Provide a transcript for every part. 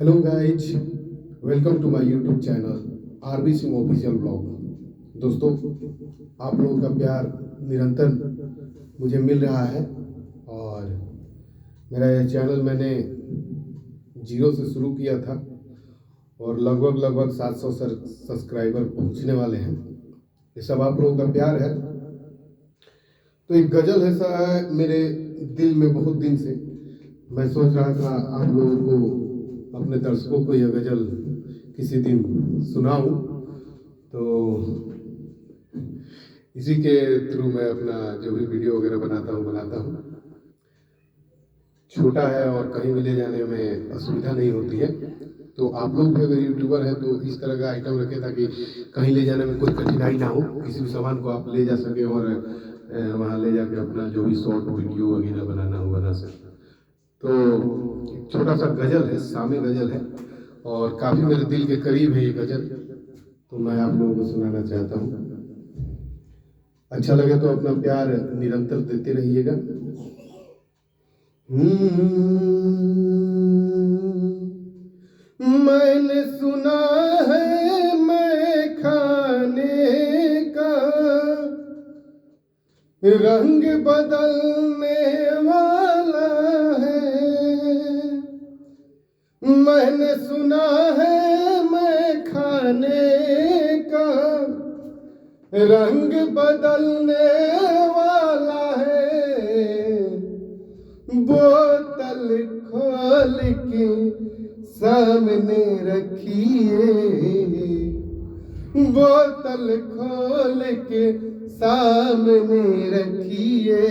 Hello guys, welcome to my YouTube channel RB Singh official blog. दोस्तों, आप लोगों का प्यार निरंतर मुझे मिल रहा है और मेरा यह चैनल मैंने जीरो से शुरू किया था और लगभग 700 सब्सक्राइबर पहुंचने वाले हैं। ये सब आप लोगों का प्यार है। तो एक गज़ल है सा मेरे दिल में बहुत दिन से। मैं सोच रहा था आप लोगों को, अपने दर्शकों को यह गज़ल किसी दिन सुनाऊं, तो इसी के थ्रू मैं अपना जो भी वीडियो वगैरह बनाता हूं। छोटा है और कहीं भी ले जाने में असुविधा नहीं होती है। तो आप लोग भी अगर यूट्यूबर हैं तो इस तरह का आइटम रखें ताकि कहीं ले जाने में कोई कठिनाई ना हो, किसी भी सामान को आप ले जा सके और वहाँ ले जाके अपना जो भी शॉर्ट वीडियो वगैरह बनाना हो बना सके। तो छोटा सा गज़ल है, सामे गज़ल है और काफ़ी मेरे दिल के करीब है ये गज़ल, तो मैं आप लोगों को सुनाना चाहता हूँ। अच्छा लगे तो अपना प्यार निरंतर देते रहिएगा। मैंने सुना है मैं खाने का रंग बदलने वाला है। मैंने सुना है मैं खाने का रंग बदलने वाला है। बोतल खोल के सामने रखिए, बोतल खोल के सामने रखिए,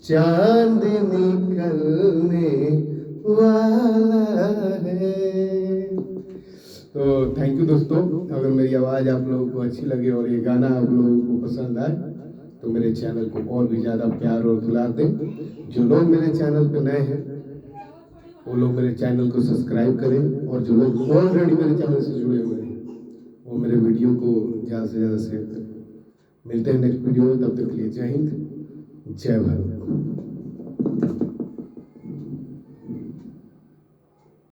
चांद निकलने वाला है। तो थैंक यू दोस्तों। अगर मेरी आवाज़ आप लोगों को अच्छी लगे और ये गाना आप लोगों को पसंद आए तो मेरे चैनल को और भी ज़्यादा प्यार और दुलार दें। जो लोग मेरे चैनल पे नए हैं वो लोग मेरे चैनल को सब्सक्राइब करें और जो लोग ऑलरेडी मेरे चैनल से जुड़े हुए हैं वो मेरे वीडियो को ज़्यादा से ज़्यादा शेयर करें। मिलते हैं नेक्स्ट वीडियो में, तब तक के लिए जय हिंद, जय भारत।